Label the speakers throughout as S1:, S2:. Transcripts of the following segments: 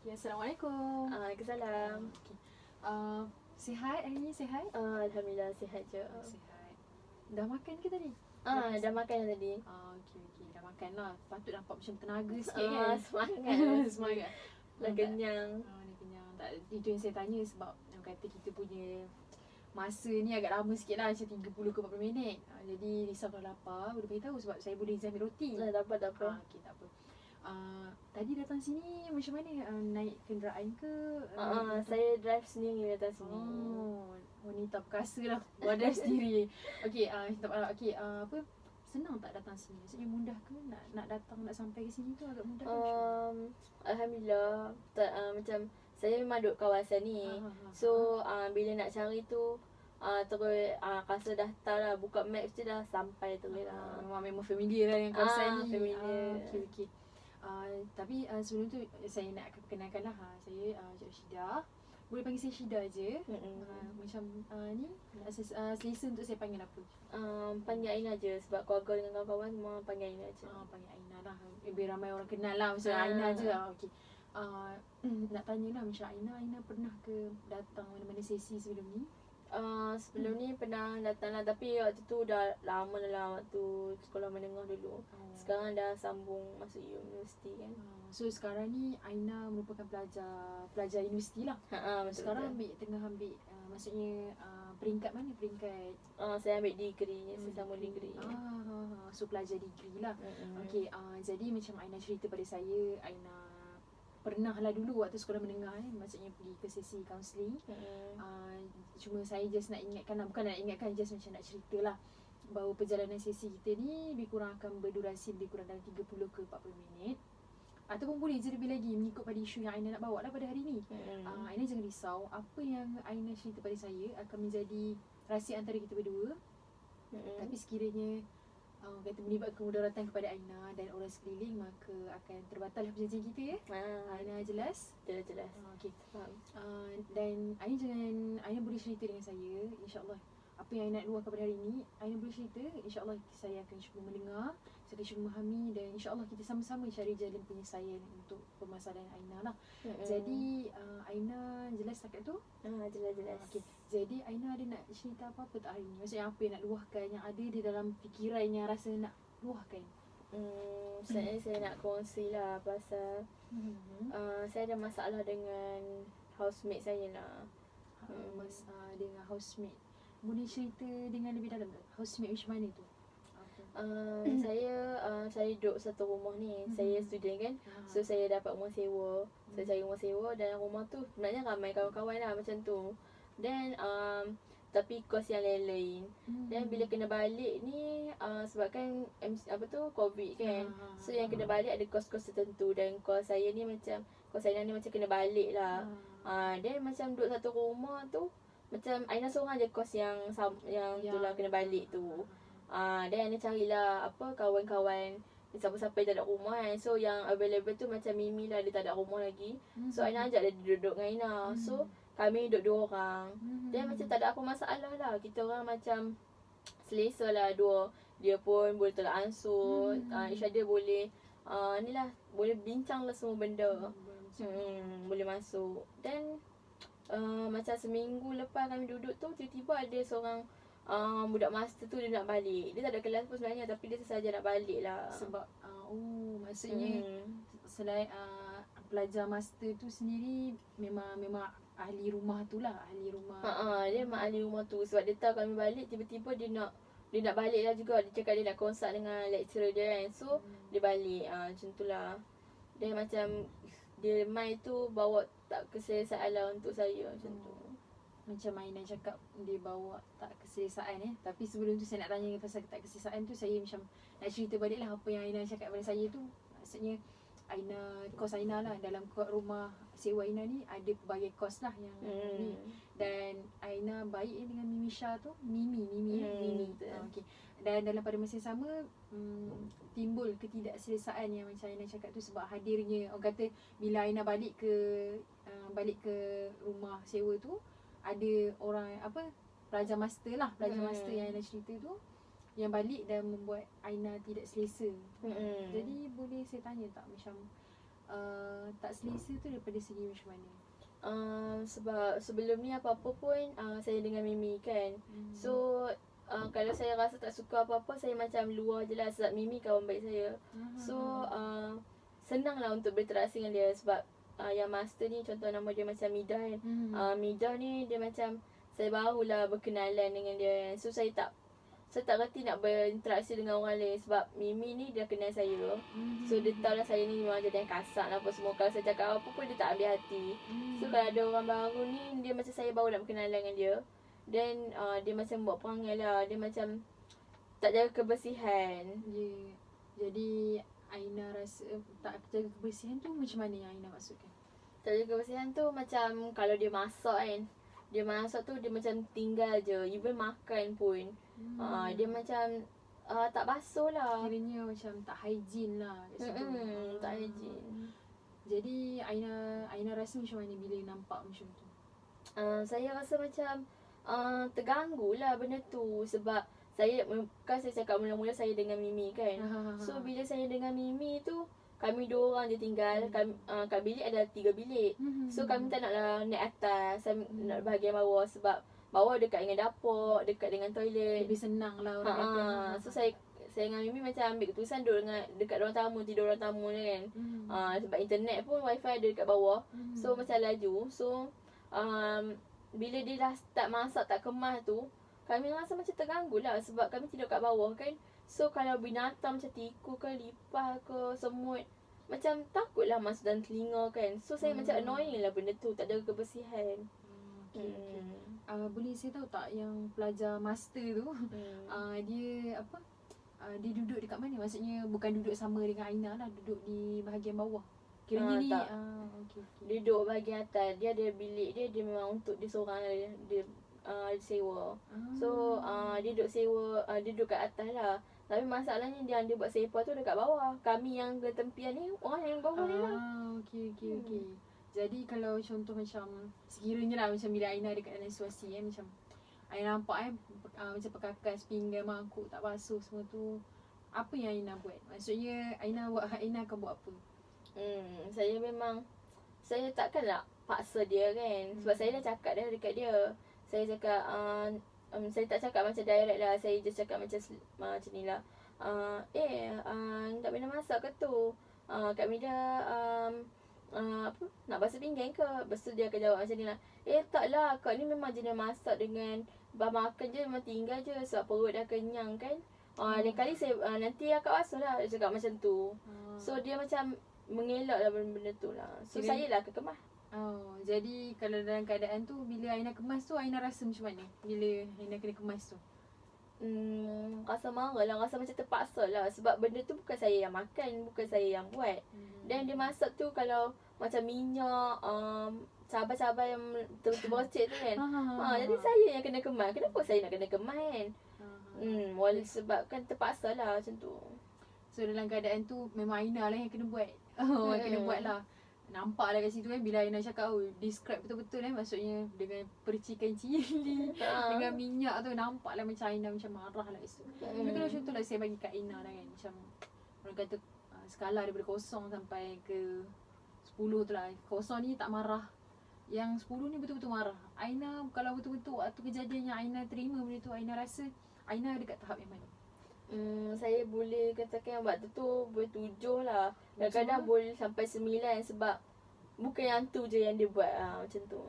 S1: Okay, Assalamualaikum.
S2: Waalaikumsalam.
S1: Okay. Sihat hari ni, sihat?
S2: Alhamdulillah sihat je.
S1: Sihat. Dah makan ke tadi?
S2: Dah makan tadi.
S1: Okay. Dah makan lah. Patut nampak macam tenaga sikit kan?
S2: Semangat.
S1: Semangat.
S2: Dah kenyang.
S1: Dah kenyang. Tak, itu yang saya tanya sebab yang kata kita punya masa ni agak lama sikit lah, macam 30 ke 40 minit. Jadi risau kalau lapar, boleh beritahu sebab saya boleh ambil roti.
S2: Tak apa.
S1: Okay, tak apa. Tadi datang sini macam mana? Naik kenderaan ke?
S2: Saya drive sendiri datang sini.
S1: Oh, wanita perkasa lah. Buat drive sendiri. Okay, tak apa. Okay, apa? Senang tak datang sini? Maksudnya mudah ke? Nak datang, nak sampai ke sini tu agak mudah ke?
S2: Alhamdulillah. Macam saya memang duduk kawasan ni. So, bila nak cari tu terus rasa dah tahu lah, buka maps tu dah sampai terus lah.
S1: Memang familiar lah dengan kawasan ni.
S2: Familiar.
S1: Okay. Tapi sebelum tu saya nak perkenalkan lah. Saya Cik Rashida. Boleh panggil saya Shida je. Macam ni selesa untuk saya panggil apa?
S2: Panggil Aina je sebab keluarga dengan kawan-kawan semua panggil Aina je.
S1: Panggil Aina lah. Lebih ramai orang kenal lah. Macam Aina je lah. Okay. Nak tanya lah macam Aina pernah ke datang mana-mana sesi sebelum ni?
S2: Sebelum ni pernah datang lah, tapi waktu tu dah lama dah lah, waktu sekolah menengah dulu. Sekarang dah sambung masuk universiti kan.
S1: So sekarang ni Aina merupakan pelajar universiti lah. Sekarang tengah ambil maksudnya peringkat mana? Peringkat
S2: saya ambil degree, saya sambung degree.
S1: So pelajar degree lah. Okay, jadi macam Aina cerita pada saya, Aina pernah lah dulu waktu sekolah menengah maksudnya pergi ke sesi kaunseling. Cuma saya just nak ingatkan lah, bukan nak ingatkan, just macam nak cerita lah bahawa perjalanan sesi kita ni lebih kurang akan berdurasi lebih kurang dalam 30 ke 40 minit. Ataupun boleh je lebih lagi mengikut pada isu yang Aina nak bawa lah pada hari ni. Aina jangan risau, apa yang Aina cerita pada saya akan menjadi rahsia antara kita berdua. Tapi sekiranya kata melibatkan mudaratan kepada Aina dan orang sekeliling, maka akan terbatal lah perjanjian kita ya. Aina jelas?
S2: Jelas.
S1: Okay. Dan Aina boleh cerita dengan saya, insyaAllah apa yang Aina nak luahkan pada hari ini, Aina boleh cerita, insyaAllah saya akan cuba mendengar, saya akan cuba memahami, dan insyaAllah kita sama-sama cari jalan penyelesaian untuk permasalahan Aina lah. Jadi Aina jelas setakat tu?
S2: Jelas.
S1: Okay. Jadi Aina ada nak cerita apa-apa tak hari ni? Maksudnya apa yang nak luahkan, yang ada di dalam fikiran yang rasa nak luahkan?
S2: Saya nak kongsi lah pasal saya ada masalah dengan housemate saya lah.
S1: Dengan housemate. Boleh cerita dengan lebih dalam tak? Housemate macam mana tu?
S2: Saya duduk satu rumah ni. Saya student kan. So saya dapat rumah sewa. Saya cari rumah sewa dan rumah tu sebenarnya ramai kawan-kawan lah macam tu. Dan tapi kos yang lain-lain. Dan bila kena balik ni sebabkan COVID kan. So yang kena balik ada kos-kos tertentu, dan kos saya ni macam kena balik lah. Dan macam duduk satu rumah tu macam Aina seorang je kos yang tu lah kena balik tu. Dan Aina carilah kawan-kawan, siapa-siapa yang tak ada rumah kan. So yang available tu macam Mimi lah, dia tak ada rumah lagi. So Aina ajak dia duduk dengan Aina. So kami duduk 2 orang. Dan macam tak ada apa masalah lah. Kita orang macam selesa lah dua. Dia pun boleh tolak ansur. Each other boleh ni lah, boleh bincang lah semua benda. Boleh masuk. Dan macam seminggu lepas kami duduk tu, tiba-tiba ada seorang budak master tu dia nak balik. Dia tak ada kelas pun sebenarnya, tapi dia sesaja nak balik lah.
S1: Sebab maksudnya selain pelajar master tu sendiri memang ahli rumah tu lah, ahli rumah.
S2: Dia memang ahli rumah tu. Sebab dia tahu kami balik, tiba-tiba dia nak balik lah juga. Dia cakap dia nak consult dengan lecturer dia kan. So dia balik macam tu lah. Dia macam dia mai tu bawa tak keselesaan lah untuk saya macam tu.
S1: Macam Aina cakap dia bawa tak keselesaan Tapi sebelum tu saya nak tanya pasal tak keselesaan tu, saya macam nak cerita balik lah apa yang Aina cakap pada saya tu. Maksudnya kos Aina lah, dalam rumah sewa Aina ni ada pelbagai kos lah yang ni. Dan Aina baik dengan Mimi Shah tu, Mimi okay. Dan dalam pada masa yang sama timbul ketidakselesaan yang macam Aina cakap tu sebab hadirnya, orang kata bila Aina balik ke rumah sewa tu, ada orang pelajar master master yang Aina cerita tu yang balik dan membuat Aina tidak selesa. Jadi boleh saya tanya tak, macam tak selesa tu daripada segi macam mana?
S2: Sebab sebelum ni apa-apa pun saya dengan Mimi kan. So kalau saya rasa tak suka apa-apa, saya macam luar je lah sebab Mimi kawan baik saya. So senang lah untuk berinteraksi dengan dia sebab yang master ni contoh nama dia macam Midah kan. Midah ni dia macam saya barulah berkenalan dengan dia kan. So saya tak reti nak berinteraksi dengan orang lain sebab Mimi ni dia kenal saya. So dia tahu lah saya ni memang jadi yang kasar lah apa semua. Kalau saya cakap apa pun dia tak ambil hati. So kalau ada orang baru ni, dia macam saya baru nak berkenalan dengan dia. Then dia macam buat perangai lah. Dia macam tak jaga kebersihan.
S1: Yeah. Jadi Aina rasa tak jaga kebersihan tu macam mana yang Aina maksudkan?
S2: Tak jaga kebersihan tu macam kalau dia masak kan. Dia masak tu dia macam tinggal je. Even makan pun. Dia macam tak basuh lah.
S1: Kiranya macam tak hygiene lah kat situ.
S2: Tak hygiene.
S1: Jadi Aina rasa macam mana bila nampak macam tu?
S2: Saya rasa macam terganggu lah benda tu. Sebab saya cakap mula-mula saya dengan Mimi kan. So bila saya dengan Mimi tu, kami 2 orang je tinggal. Kat bilik ada 3 bilik. So kami tak naklah naik atas. Nak bahagian bawah sebab bawah dekat dengan dapur, dekat dengan toilet.
S1: Lebih senang lah orang kata.
S2: So saya dengan Mimi macam ambil keputusan duduk dekat ruang tamu, tidur ruang tamu ni kan. Sebab internet pun wifi ada dekat bawah. So macam laju. So bila dia dah start masak tak kemas tu, kami rasa macam terganggu lah sebab kami tidur kat bawah kan. So kalau binatang macam tikus ke, lipas ke, semut, macam takutlah masuk dalam telinga kan. So saya macam annoying lah benda tu, tak jaga kebersihan.
S1: Boleh saya tahu tak yang pelajar master tu dia apa? Dia duduk dekat mana? Maksudnya bukan duduk sama dengan Aina lah, duduk di bahagian bawah. Kiranya ni
S2: tak.
S1: Okay.
S2: Dia duduk bahagian atas. Dia ada bilik dia memang untuk dia seorang lah. Dia sewa. So dia duduk sewa, dia duduk kat atas lah. Tapi masalahnya dia buat sepa tu dekat bawah. Kami yang ketempian ni, orang yang bawah ni lah.
S1: Okay. Jadi kalau contoh macam sekiranya lah macam bila Aina dekat dalam situasi macam Aina nampak macam perkakas pinggan mangkuk tak basuh semua tu, apa yang Aina buat? Maksudnya Aina akan buat apa?
S2: Saya takkan nak paksa dia kan. Sebab saya dah cakap dah dekat dia. Saya cakap saya tak cakap macam direct lah. Saya just cakap macam ni lah. Tak pernah masak ke tu? Kak Mida apa nak basuh pinggan ke? Lepas tu dia akan jawab macam ni lah. Taklah, Kak ni memang jenis masak dengan makan je, memang tinggal je sebab perut dah kenyang kan. Lain kali saya nanti akak basuh lah. Dia cakap macam tu. So dia macam mengelak lah benda tu lah. So saya lah kemas.
S1: Jadi kalau dalam keadaan tu, bila Aina kemas tu, Aina rasa macam mana? Bila Aina kena kemas tu?
S2: Rasa marah lah, rasa macam terpaksa lah. Sebab benda tu bukan saya yang makan, bukan saya yang buat. Dan dia masak tu kalau macam minyak, cabai-cabai yang terbercik tu kan. Jadi saya yang kena kemas. Kenapa saya nak kena kemas kan? Sebab kan terpaksa lah macam tu.
S1: So dalam keadaan tu memang Aina lah yang kena buat. Kena buat lah. Nampak lah kat situ kan bila Aina cakap describe betul-betul maksudnya dengan percikan cili dengan minyak tu, nampak lah macam Aina macam marah lah kat situ. Tapi kalau contoh lah saya bagi kat Aina lah kan, macam orang kata skala daripada 0 sampai ke 10 tu lah. 0 ni tak marah, yang 10 ni betul-betul marah. Aina kalau betul-betul waktu kejadian yang Aina terima benda tu, Aina rasa Aina dekat tahap yang mana?
S2: Saya boleh katakan waktu tu boleh 7 lah. Kadang-kadang boleh sampai 9 sebab bukan yang tu je yang dia buat macam tu.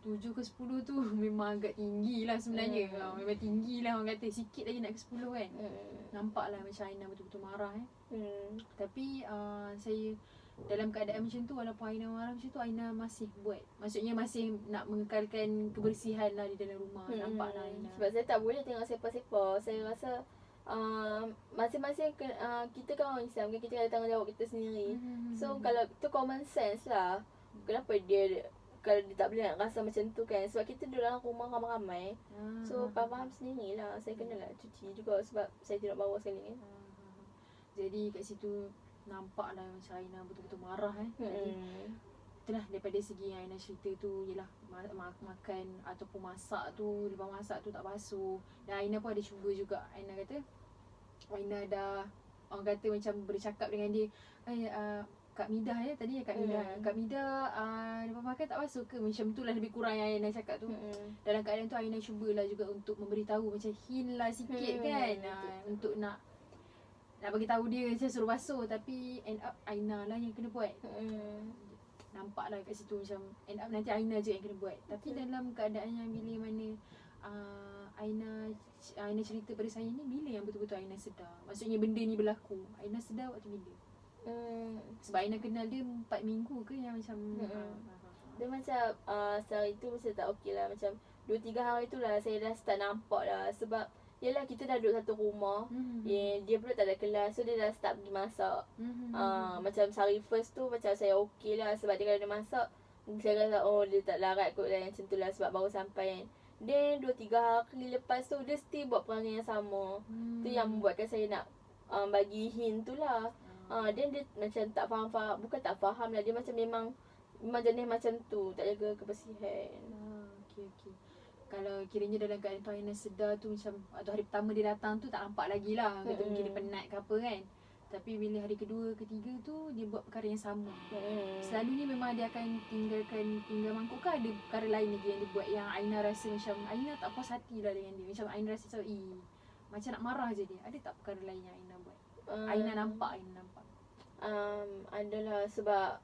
S1: 7 ke 10 tu memang agak tinggi lah sebenarnya. Memang tinggi lah, orang kata sikit lagi nak ke 10 kan. Nampak lah macam Aina betul-betul marah Tapi saya dalam keadaan macam tu, walaupun Aina marah macam tu, Aina masih buat. Maksudnya masih nak mengekalkan kebersihan lah di dalam rumah. Nampak lah Aina.
S2: Sebab saya tak boleh tengok sepa-sepa. Saya rasa masing-masing kita kan orang Islam kan, kita ada tanggungjawab kita sendiri. So kalau tu common sense lah. Kenapa dia kalau dia tak boleh nak rasa macam tu kan? Sebab kita duduk dalam rumah ramai-ramai. So faham sendiri lah. Saya kena lah cuci juga sebab saya tidak bawa sekali kan.
S1: Jadi kat situ nampak lah macam Aina betul-betul marah Itulah daripada segi yang Aina cerita tu, ialah makan ataupun masak tu, lepas masak tu tak basuh. Dan Aina pun ada cuba juga. Aina kata Aina dah, orang kata macam bercakap dengan dia, Kak Midah tadi Kak Midah. Kak Midah lepas makan tak basuh ke? Macam tu lah lebih kurang yang Aina cakap tu. Dalam keadaan tu Aina cubalah juga untuk memberitahu macam hint lah sikit kan. Untuk nak bagi tahu dia macam suruh basuh, tapi end up Aina lah yang kena buat. Nampak lah kat situ macam end up nanti Aina je yang kena buat. Tapi dalam keadaan yang bila mana Aina cerita pada saya ni, bila yang betul-betul Aina sedar? Maksudnya benda ni berlaku, Aina sedar waktu bila? Sebab Aina kenal dia 4 minggu ke yang macam
S2: dia macam setelah itu saya tak okey lah. Macam 2-3 hari tu lah saya dah start nampak lah. Sebab yelah kita dah duduk satu rumah. Dia pula tak ada kelas, so dia dah start pergi masak. Macam sehari first tu macam saya okey lah. Sebab dia kalau dia masak, saya rasa dia tak larat kot lah macam tu lah. Sebab baru sampai kan. Then 2-3 hari lepas tu dia still buat perangai yang sama. Tu yang membuatkan saya nak bagi hint tu lah. Then dia macam tak faham-faham. Bukan tak faham lah, dia macam memang jenis macam tu, tak jaga kebersihan.
S1: Okey. Kalau kiranya dalam keadaan tu Aina sedar tu macam waktu hari pertama dia datang tu tak nampak lagi lah. Kata mungkin dia penat ke apa kan. Tapi bila hari kedua, ketiga tu dia buat perkara yang sama. Selalunya memang dia akan tinggal mangkuk ke ada perkara lain lagi yang dia buat yang Aina rasa macam Aina tak puas hati lah dengan dia. Macam Aina rasa macam nak marah je dia. Ada tak perkara lain yang Aina buat? Aina nampak.
S2: Adalah sebab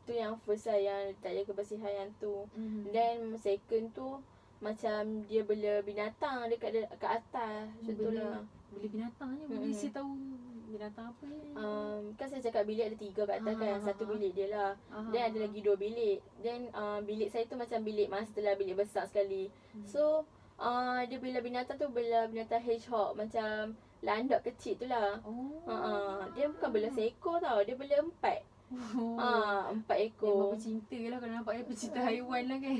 S2: tu yang first lah yang tak jaga kebersihan yang tu. Then second tu macam dia bela binatang dekat atas. Macam tu lah.
S1: Bela binatang je. Boleh saya tahu binatang apa ni?
S2: Kan saya cakap bilik ada 3 kat atas kan. Satu bilik dia lah. Then ada lagi 2 bilik. Then bilik saya tu macam bilik master lah, bilik besar sekali. So dia bela binatang tu bela binatang hedgehog, macam landak kecil tu lah. Dia bukan bela seekor tau, dia bela 4. 4 ekor.
S1: Memang bercinta lah kalau nampak dia pecinta haiwan lah kan.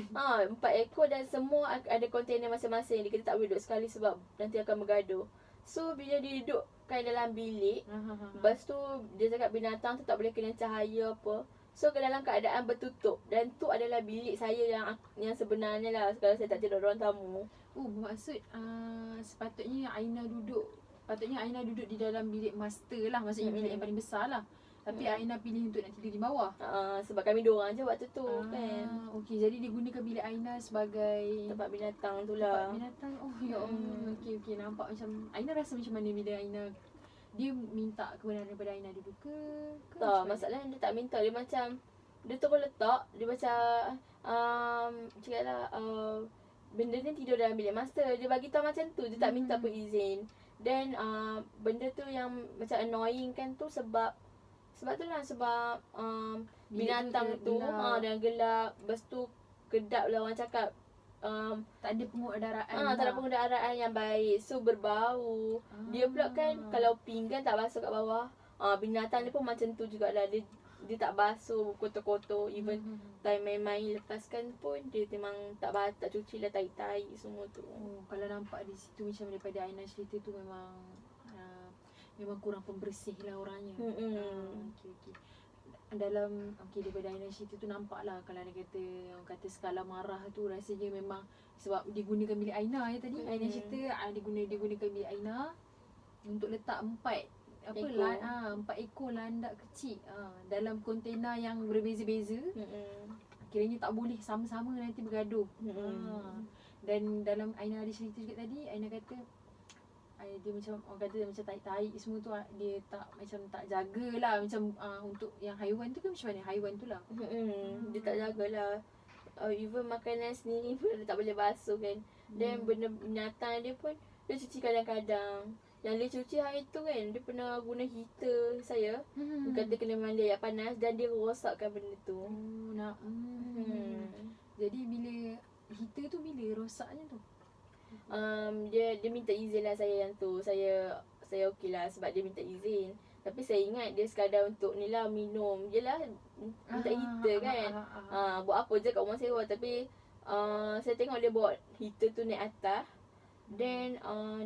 S2: 4 ekor dan semua ada kontainer masing-masing. Dia kata tak boleh duduk sekali sebab nanti akan bergaduh. So bila dia dudukkan dalam bilik, lepas tu dia cakap binatang tu tak boleh kena cahaya apa. So ke dalam keadaan bertutup. Dan tu adalah bilik saya yang sebenarnya lah, kalau saya tak tidur ruang tamu.
S1: Bermaksud sepatutnya Aina duduk di dalam bilik master lah. Maksudnya bilik yang paling besar lah. Tapi Aina pilih untuk nak tidur di bawah.
S2: Sebab kami 2 orang je waktu tu kan.
S1: Okey, jadi dia gunakan bilik Aina sebagai
S2: tempat binatang tu lah.
S1: Tempat binatang. Ya Allah. Okey, nampak macam Aina rasa macam mana bila Aina dia minta kebenaran daripada Aina dulu ke?
S2: Tak, masalahnya dia tak minta. Dia macam dia terus letak. Dia macam cakap lah benda ni tidur dalam bilik master. Dia bagi tahu macam tu. Dia tak minta pun izin. Then benda tu yang macam annoying kan tu sebab tu lah. Sebab binatang tu dan gelap. Lepas tu kedap lah orang cakap.
S1: Tak ada pengudaraan
S2: tak ada pengudaraan yang baik. So berbau. Dia pula kan kalau pinggan tak basuh kat bawah. Binatang dia pun macam tu jugalah. Dia tak basuh kotor-kotor. Even time main-main lepaskan pun dia memang tak cuci lah tai-tai semua tu.
S1: Kalau nampak di situ macam daripada Aina cerita tu memang kurang pembersih lah orangnya. Okey. Daripada Aina cerita tu nampak lah kalau dia kata skala marah tu rasanya memang sebab dia gunakan bilik Aina tadi. Aina cerita dia gunakan bilik Aina untuk letak 4 ekor landak kecil dalam kontena yang berbeza-beza. Kiranya tak boleh sama-sama, nanti bergaduh. Dan dalam Aina ada cerita juga tadi, Aina kata dia macam orang kata macam tahi-tahi semua tu dia tak jagalah macam untuk yang haiwan tu kan macam mana haiwan tu lah.
S2: Dia tak jagalah. Even makanan sendiri pun dia tak boleh basuh kan. Dan benda binatang dia pun dia cuci kadang-kadang. Yang dia cuci hari tu kan, dia pernah guna heater saya. Dia kata kena mandi air panas dan dia rosakkan benda tu.
S1: Jadi bila heater tu bila rosaknya tu?
S2: Dia minta izin lah saya yang tu. Saya okey lah sebab dia minta izin. Tapi saya ingat dia sekadar untuk ni lah minum. Yelah minta heater kan. Buat apa je kat rumah sewa. Tapi saya tengok dia bawa heater tu naik atas. Then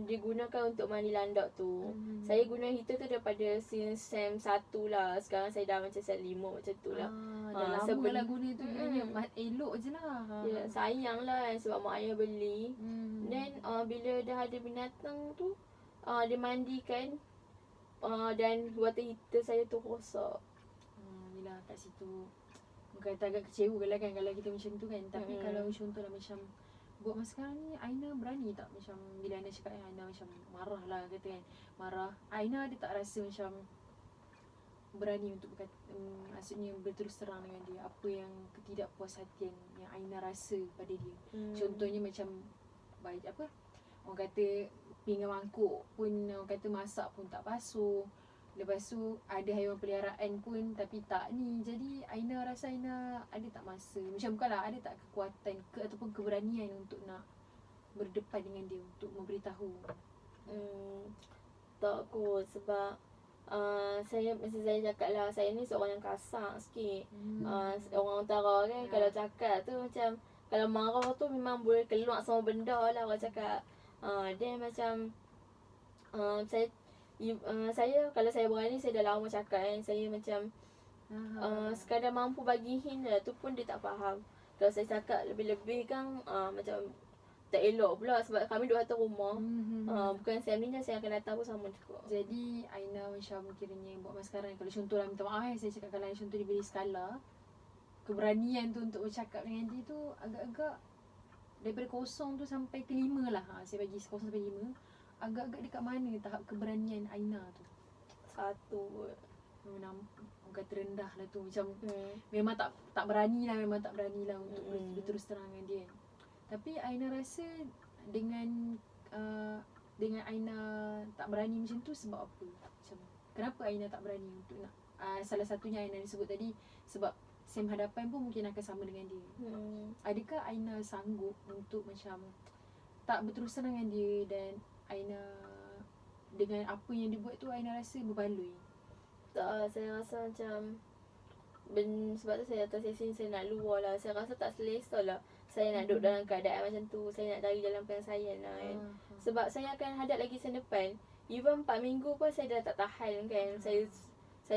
S2: dia gunakan untuk mandi landak tu. Saya guna heater tu daripada since SEM 1 lah. Sekarang saya dah macam SEM 5 macam tu lah.
S1: Dah lama lah guna tu. Elok je lah.
S2: Ya, sayang lah sebab mak ayah beli. Then bila dah ada binatang tu dia mandikan dan water heater saya tu rosak.
S1: lah kat situ. Mungkin kata agak kecewa lah kan kalau kita macam tu kan. Tapi kalau contohlah macam buat masa sekarang ni, Aina berani tak macam bila Aina cakap Aina macam marah lah kata kan, marah, Aina ada tak rasa macam berani untuk berkata, maksudnya berterus terang dengan dia apa yang ketidakpuashatian yang Aina rasa pada dia. Contohnya macam apa, orang kata pinggan mangkuk pun orang kata masak pun tak basuh, lepas tu ada haiwan peliharaan pun tapi tak ni. Jadi Aina rasa Aina ada tak masa macam bukanlah ada tak kekuatan ataupun keberanian untuk nak berdepan dengan dia untuk memberitahu.
S2: Tak kot, sebab saya mesti saya cakap lah, saya ni seorang yang kasar sikit. Orang utara kan, kalau cakap tu macam kalau marah tu memang boleh keluar semua benda lah orang cakap. Dia macam saya kalau saya berani, saya dah lama cakap kan, saya macam sekadar mampu bagi hint lah, tu pun dia tak faham. Kalau saya cakap lebih-lebih kan macam tak elok pula sebab kami duduk satu rumah. Bukan family saya akan datang pun sama juga.
S1: Jadi Aina macam kiranya buat masa sekarang, kalau contohlah minta maaf saya cakap, kalau contoh diberi skala keberanian tu untuk bercakap dengan dia tu agak-agak daripada 0 tu sampai ke 5 lah. Saya bagi 0 sampai 5. Agak-agak dekat mana tahap keberanian Aina tu?
S2: 1.
S1: Memang orang kata rendah lah tu. Macam memang tak berani lah, memang tak berani lah untuk berterus terang dengan dia. Tapi Aina rasa dengan Aina tak berani macam tu sebab apa? Macam kenapa Aina tak berani untuk nak salah satunya Aina disebut tadi sebab same hadapan pun mungkin akan sama dengan dia. Adakah Aina sanggup untuk macam tak berterus terang dengan dia, dan Aina dengan apa yang dia buat tu Aina rasa berbaloi?
S2: Tak, saya rasa macam sebab tu saya atas sesi saya nak luar lah. Saya rasa tak selesa lah saya nak duduk dalam keadaan macam tu. Saya nak cari jalan penyelesaian lah kan. Sebab saya akan hadap lagi season depan. Even 4 minggu pun saya dah tak tahan kan. Saya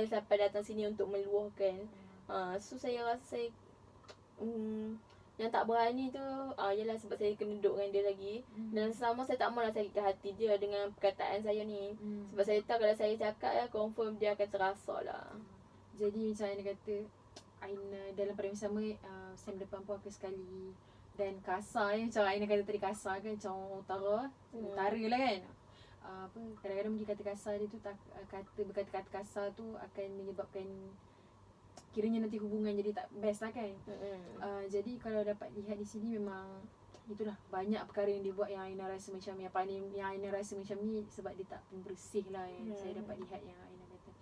S2: sampai datang sini untuk meluahkan. So saya rasa saya yang tak berani tu ialah sebab saya kena duduk dengan dia lagi. Dan sama saya tak mahu nak sakitkan hati dia dengan perkataan saya ni. Sebab saya tahu kalau saya cakap ya, confirm dia akan terasa lah.
S1: Jadi macam Aina kata, Aina dalam pada yang sama sem depan pun akan sekali. Dan kasar macam Aina kata tadi, kasar kan macam orang utara lah kan. Kadang-kadang mungkin kata kasar dia tu berkata-kata kasar tu akan menyebabkan kiranya nanti hubungan jadi tak best lah kan. Jadi kalau dapat lihat di sini memang itulah banyak perkara yang dia buat yang Aina rasa macam yang paling yang Aina rasa macam ni sebab dia tak bersih lah yang saya dapat lihat yang Aina kata.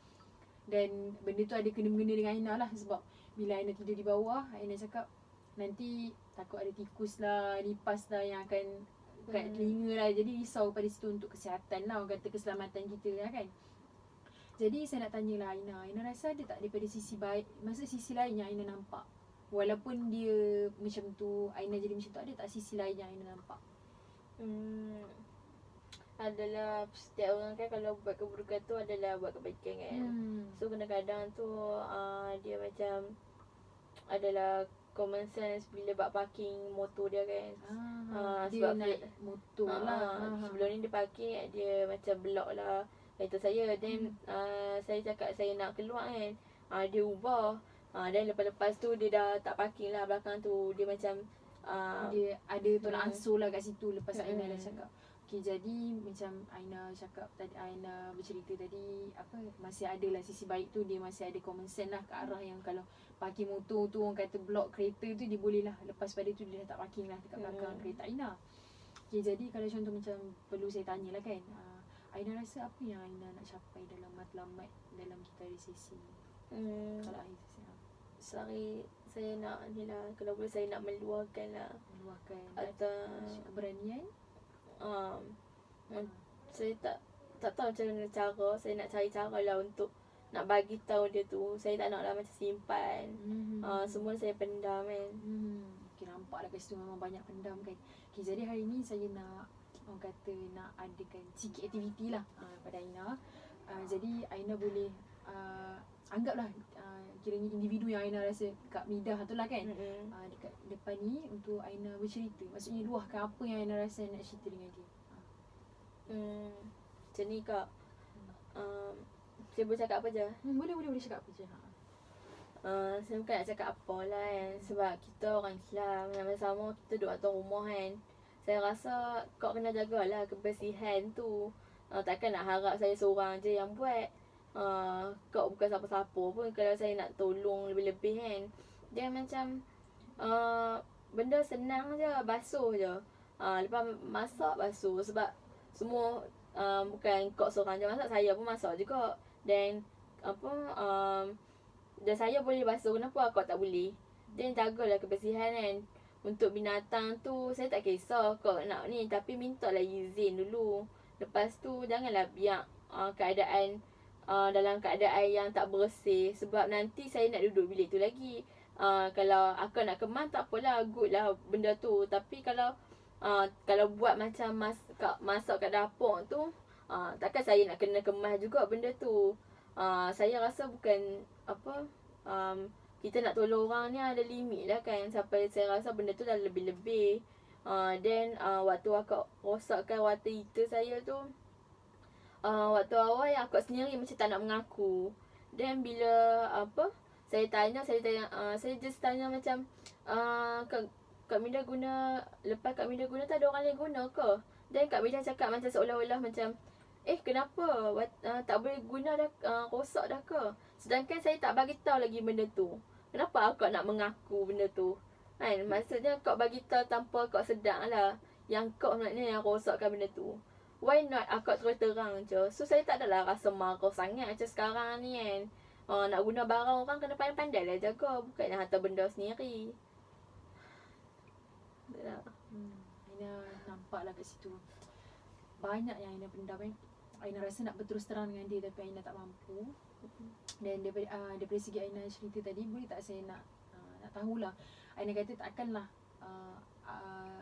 S1: Dan benda tu ada kena-mengena dengan Aina lah sebab bila Aina tidur di bawah, Aina cakap nanti takut ada tikus lah, lipas lah yang akan kat telinga lah. Jadi risau pada situ untuk kesihatan lah, orang kata keselamatan kita lah kan. Jadi saya nak tanyalah Aina rasa ada tak daripada sisi baik, maksud sisi lain yang Aina nampak? Walaupun dia macam tu, Aina jadi macam tu, ada tak sisi lain yang Aina nampak?
S2: Adalah setiap orang kan kalau buat keburukan tu adalah buat kebaikan kan. So kadang-kadang tu dia macam adalah common sense bila buat parking motor dia kan.
S1: Dia
S2: sebab
S1: naik motor lah.
S2: Sebelum ni dia parking, dia macam block lah kereta saya. Then saya cakap saya nak keluar kan, dia ubah. Dan lepas-lepas tu dia dah tak parking lah belakang tu. Dia macam
S1: dia ada tolak ansur lah kat situ lepas Aina dah cakap. Okay, jadi macam Aina cakap tadi, Aina bercerita tadi apa, masih ada lah sisi baik tu, dia masih ada common sense lah ke arah yang kalau parking motor tu orang kata block kereta tu, dia boleh lah lepas pada tu dia dah tak parking lah dekat belakang kereta Aina. Okay, jadi kalau contoh macam perlu saya tanya lah kan, Aina rasa apa yang Aina nak capai dalam matlamat dalam kita ada sesi kalau akhir sesi?
S2: Saya nak ni lah, kalau boleh saya nak meluahkan lah.
S1: Meluahkan
S2: atau
S1: keberanian.
S2: Saya tak tahu macam mana cara. Saya nak cari cara lah untuk nak bagi tahu dia tu. Saya tak nak lah macam simpan. Semua saya pendam kan.
S1: Okay, nampak lah kat situ memang banyak pendam kan. Okay, jadi hari ni saya nak, orang kata nak adakan sikit aktiviti lah pada Aina. Jadi Aina boleh anggaplah kiranya individu yang Aina rasa kat Midah tu lah kan. Dekat depan ni untuk Aina bercerita. Maksudnya luahkan apa yang Aina rasa nak cerita dengan dia.
S2: Macam ni kak. Saya boleh cakap apa je?
S1: Boleh cakap apa je.
S2: Saya bukan nak cakap apa lah kan. Sebab kita orang Islam, sama-sama kita duduk atas rumah kan. Saya rasa kau kena jagalah kebersihan tu. Takkan nak harap saya seorang je yang buat. Kau bukan siapa-siapa pun kalau saya nak tolong lebih-lebih kan. Dia macam benda senang je, basuh je. Lepas masak, basuh. Sebab semua bukan kau seorang je masak, saya pun masak juga. Dan apa dan saya boleh basuh, kenapa kau tak boleh? Dan jagalah kebersihan kan. Untuk binatang tu saya tak kisah kau nak ni, tapi mintalah izin dulu. Lepas tu janganlah biar keadaan dalam keadaan yang tak bersih. Sebab nanti saya nak duduk bilik tu lagi. Kalau akak nak kemas tak apalah, good lah benda tu. Tapi kalau buat macam masak kat dapur tu, takkan saya nak kena kemas juga benda tu. Saya rasa bukan kita nak tolong orang ni ada limit lah kan. Sampai saya rasa benda tu dah lebih-lebih. Then waktu akak rosakkan water heater saya tu, waktu awal yang akak sendiri macam tak nak mengaku. Then bila saya tanya, saya just tanya macam Kak Minda guna, lepas Kak Minda guna tak ada orang lain guna ke? Dan Kak Minda cakap macam seolah-olah macam kenapa tak boleh guna dah, rosak dah ke? Sedangkan saya tak bagi tahu lagi benda tu. Kenapa akak nak mengaku benda tu? Kan, maksudnya kau bagi tahu tanpa kau sedar lah yang kau sebenarnya yang rosakkan benda tu. Why not akak terus terang je? So saya tak adalah rasa marah sangat macam sekarang ni kan. Nak guna barang orang kena pandai-pandai lah jaga. Bukan nak hantar benda sendiri.
S1: Aina nampak lah kat situ banyak yang Aina pendam kan. Aina rasa nak berterus terang dengan dia tapi Aina tak mampu. Dan daripada segi Aina cerita tadi, boleh tak saya nak tahulah. Aina kata takkanlah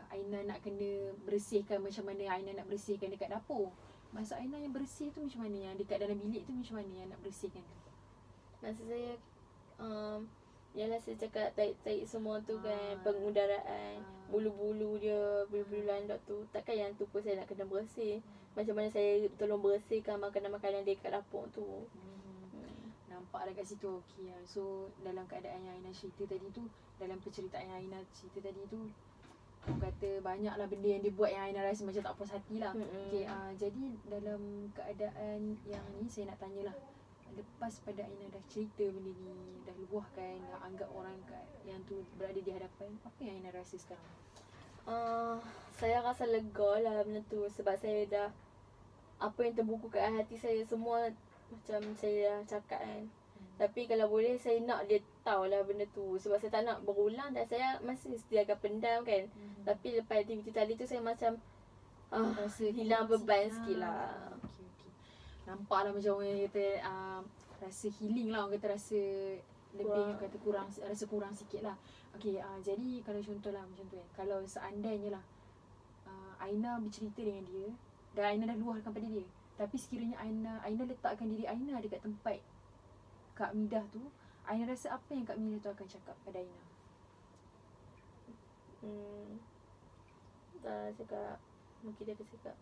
S1: Aina nak kena bersihkan macam mana Aina nak bersihkan dekat dapur. Maksud Aina yang bersih tu macam mana, yang dekat dalam bilik tu macam mana yang nak bersihkan tu?
S2: Maksud saya yalah saya cakap tarik semua tu kan, pengudaraan, bulu-bulu dia, bulu-bulu landak tu. Takkan yang tu pun saya nak kena bersih. Macam mana saya tolong bersihkan makanan-makanan dekat dapur tu.
S1: Nampak dah kat situ. Okey. So dalam keadaan yang Aina cerita tadi tu, dalam penceritaan yang Aina cerita tadi tu, orang kata banyaklah benda yang dia buat yang Aina rasa macam tak puas hati lah. Okey, jadi dalam keadaan yang ni saya nak tanyalah, lepas pada Aina dah cerita benda ni, dah luahkan, dah anggap orang yang tu berada di hadapan, apa yang Aina rasa sekarang?
S2: Saya rasa lega lah benda tu. Sebab saya dah, apa yang terbuku kat hati saya semua macam saya dah cakap kan. Tapi kalau boleh saya nak dia tahu lah benda tu. Sebab saya tak nak berulang dan saya masih sedia akan pendam kan. Tapi lepas aktiviti tadi tu saya macam rasa hilang beban sikit lah.
S1: Okay. Nampak lah macam orang kata rasa healing lah. Orang kata rasa lebih, orang kata rasa kurang sikit lah. Okay, jadi kalau contohlah macam tu kan. Kalau seandainya lah Aina bercerita dengan dia dan Aina dah luahkan pada dia, tapi sekiranya Aina letakkan diri Aina dekat tempat Kak Midah tu, Aina rasa apa yang Kak Midah tu akan cakap pada Aina?
S2: Tak cakap, mungkin dia akan cakap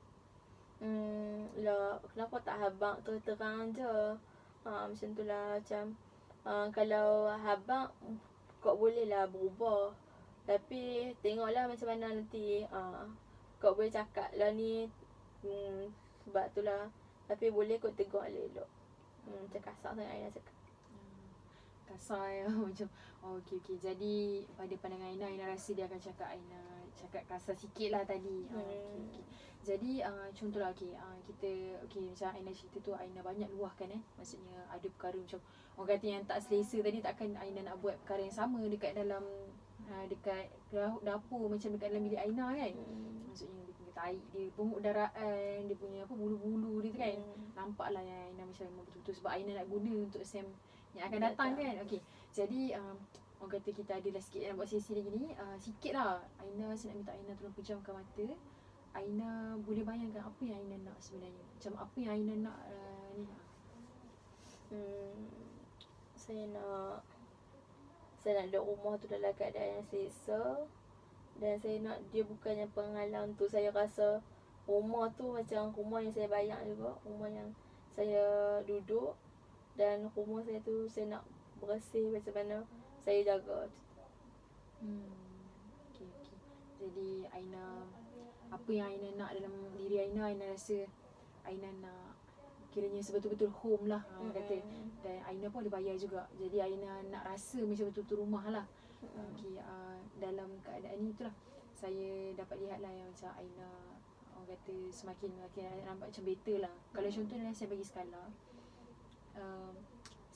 S2: lah, kenapa tak habang terang je. Macam tu lah. Macam kalau habang kau boleh lah berubah. Tapi tengoklah macam mana nanti. Kau boleh cakap lah ni, sebab tu lah. Tapi boleh kau tegur elok-elok. Macam kasar sangat Aina cakap.
S1: Kasar ya. Macam okey. Jadi pada pandangan Aina rasa dia akan cakap kasar sikit lah tadi. Okay. Jadi contohlah kita macam Aina cerita tu, Aina banyak luahkan maksudnya ada perkara macam orang kata yang tak selesa tadi, takkan Aina nak buat perkara yang sama dekat dalam dekat dapur macam dekat dalam bilik Aina kan. Maksudnya dia punya tahi dia, pengudaraan dia punya bulu-bulu dia tu kan. Nampaklah yang Aina macam betul-betul sebab Aina nak guna untuk SEM yang akan datang kan. Okey. Jadi orang kata kita adalah sikit nak buat sesi lagi ni. Sikit lah Aina, saya nak minta Aina tolong pejamkan mata. Aina boleh bayangkan apa yang Aina nak sebenarnya? Macam apa yang Aina nak ni?
S2: Saya nak duduk rumah tu dalam keadaan yang selesa. Dan saya nak dia bukannya penghalang tu. Saya rasa rumah tu macam rumah yang saya bayang juga. Rumah yang saya duduk. Dan rumah saya tu saya nak bersih macam mana saya jaga.
S1: Okay. Jadi Aina, apa yang Aina nak dalam diri Aina rasa Aina nak kiranya sebetul-betul home lah, kata. Dan Aina pun ada bayar juga. Jadi Aina nak rasa macam betul-betul rumah lah. Okay, dalam keadaan ni itulah saya dapat lihat lah yang macam Aina, orang kata semakin nampak macam better lah. Kalau contohnya saya bagi skala,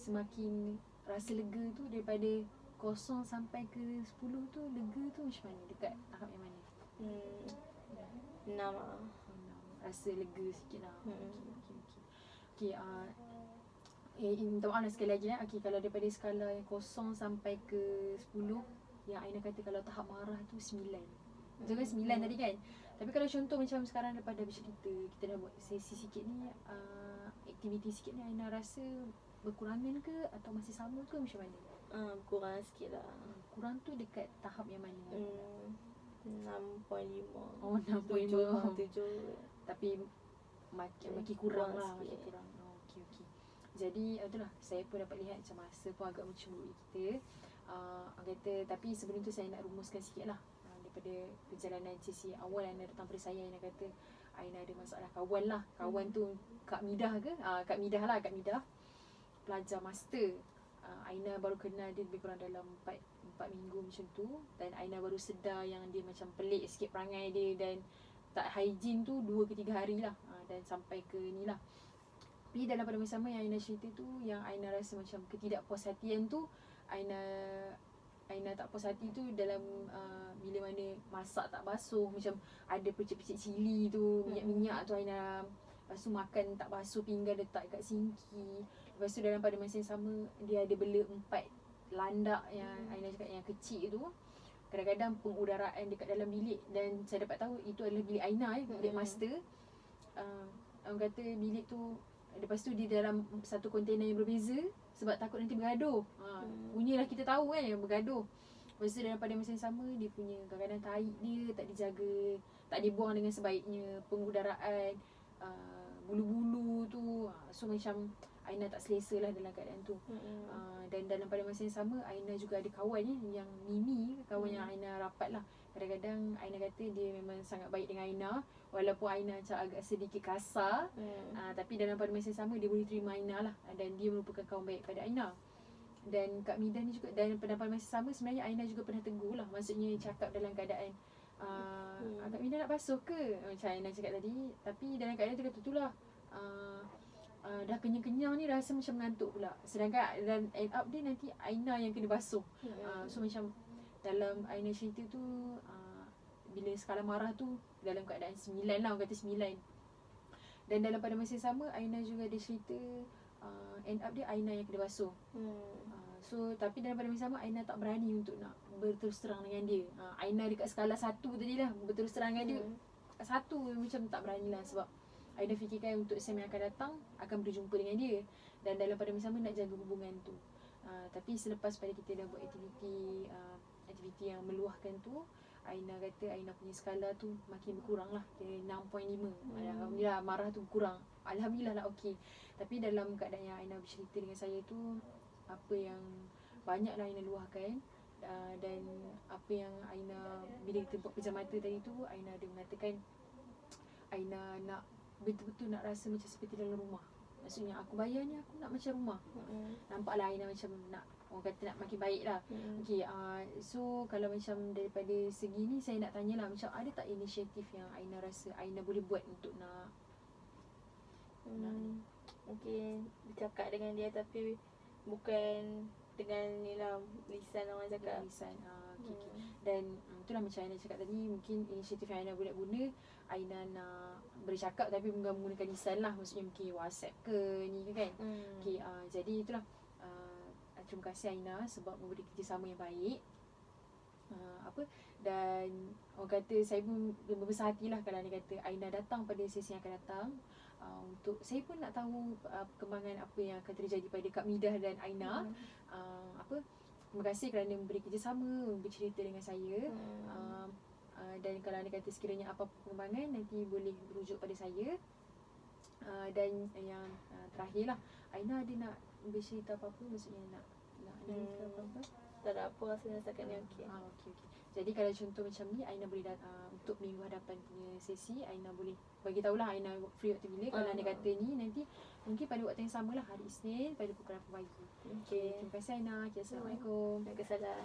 S1: semakin rasa lega tu daripada 0 sampai ke 10 tu, lega tu macam mana? Dekat tahap yang mana?
S2: 6 lah.
S1: Rasa lega sikit lah. Okay, minta maaf lah sekali lagi okay, kalau daripada skala yang 0 sampai ke 10, yang Aina kata kalau tahap marah tu 9. Betul kan 9 tadi kan? Tapi kalau contoh macam sekarang lepas dah bercerita, kita dah buat sesi sikit ni, aktiviti sikit ni, Aina rasa berkurangan ke atau masih sama ke macam mana?
S2: Kurang sikit lah.
S1: Kurang tu dekat tahap yang mana?
S2: 6.5.
S1: Oh, 6.5.
S2: 7.
S1: Tapi makin kurang lah, makin kurang. Okay. Jadi itulah, saya pun dapat lihat macam masa pun agak mencuri kita. Kata, tapi sebelum tu saya nak rumuskan sikit lah. Daripada perjalanan sesi awal Aina datang pada saya, Aina kata Aina ada masalah kawan lah. Kawan tu Kak Midah ke? Kak Midah, pelajar master. Aina baru kenal dia lebih kurang dalam 4 minggu macam tu. Dan Aina baru sedar yang dia macam pelik sikit perangai dia, dan tak hygiene tu 2 ke 3 hari lah. Dan sampai ke ni lah. Tapi dalam pada masa sama yang Aina cerita tu, yang Aina rasa macam ketidakpuashatian tu, Aina tak puas hati tu dalam bila mana masak tak basuh, macam ada percik-percik cili tu, minyak-minyak tu Aina. Lepas tu makan tak basuh, pinggan letak kat sinki. Lepas tu dalam pada masa yang sama, dia ada bela 4 landak yang Aina cakap yang kecil tu. Kadang-kadang pengudaraan dekat dalam bilik, dan saya dapat tahu itu adalah bilik Aina, bilik master. Orang kata bilik tu, lepas tu di dalam satu kontena yang berbeza, sebab takut nanti bergaduh. Punyalah kita tahu kan yang bergaduh. Lepas tu dalam pada masa yang sama, dia punya kadang-kadang tahi dia tak dijaga, tak dibuang dengan sebaiknya, pengudaraan, bulu-bulu tu. So macam Aina tak selesa lah dalam keadaan tu. Dan dalam pada masa yang sama, Aina juga ada kawan yang Mimi, kawan yang Aina rapat lah. Kadang-kadang Aina kata dia memang sangat baik dengan Aina, walaupun Aina macam agak sedikit kasar, tapi dalam pada masa yang sama dia boleh terima Aina lah, dan dia merupakan kawan baik pada Aina. Dan Kak Midah ni juga, dan pada masa sama sebenarnya Aina juga pernah tegur lah, maksudnya cakap dalam keadaan Kak Midah nak basuh ke, macam Aina cakap tadi. Tapi dalam keadaan tu kata tu lah, dah kenyang-kenyang ni rasa macam mengantuk pula, sedangkan dan end up dia nanti Aina yang kena basuh. So macam dalam Aina cerita tu, bila skala marah tu dalam keadaan 9 lah, orang kata 9. Dan dalam pada masa yang sama, Aina juga ada cerita end up dia Aina yang kena basuh. So tapi dalam pada masa sama, Aina tak berani untuk nak berterus terang dengan dia. Aina dekat skala 1 tadi lah, berterus terang dengan dia 1 macam tak berani lah, sebab Aina fikirkan untuk SEM yang akan datang akan berjumpa dengan dia, dan dalam pada masa sama nak jaga hubungan tu. Tapi selepas pada kita dah buat aktiviti yang meluahkan tu, Aina kata Aina punya skala tu makin berkurang lah, dia 6.5. Alhamdulillah, marah tu berkurang, alhamdulillah lah, okey. Tapi dalam keadaan yang Aina bercerita dengan saya tu, apa yang banyak lah Aina luahkan. Dan apa yang Aina, bila kita buat pejam mata tadi tu, Aina ada mengatakan Aina nak betul-betul nak rasa macam seperti dalam rumah. Maksudnya aku bayar ni, aku nak macam rumah. Nampaklah Aina macam nak, orang kata nak makin baik lah. Okay, so kalau macam daripada segi ni, saya nak tanyalah, macam ada tak inisiatif yang Aina rasa Aina boleh buat untuk nak
S2: mungkin bercakap dengan dia, tapi bukan dengan ni lah, lisan orang cakap.
S1: Lisan, okay. Dan itulah macam Aina cakap tadi, mungkin inisiatif yang Aina boleh guna, Aina nak bercakap tapi bukan menggunakan lisan lah, maksudnya mungkin WhatsApp ke ni ke kan. Okay, jadi itulah, terima kasih Aina sebab memberi kerjasama yang baik. Dan orang kata saya pun berbesar hatilah kalau Aina kata Aina datang pada sesi yang akan datang. Untuk saya pun nak tahu perkembangan apa yang akan terjadi pada Kak Midah dan Aina. Terima kasih kerana memberi kerjasama, bercerita dengan saya. Dan kalau anda kata sekiranya apa perkembangan, nanti boleh berujuk pada saya. Dan yang terakhirlah, Aina ada nak bercerita apa-apa, maksudnya nak ke apa-apa?
S2: Tak ada apa rasanya setakat ni okey.
S1: Okey. Jadi kalau contoh macam ni Aina boleh untuk minggu hadapan punya sesi Aina boleh bagi tahulah Aina free waktu bila. Kalau Aina kata ni nanti mungkin pada waktu yang samalah hari Isnin pada pukul 8 pagi.
S2: Okey.
S1: Terima kasih Aina. Assalamualaikum.
S2: Waalaikumsalam.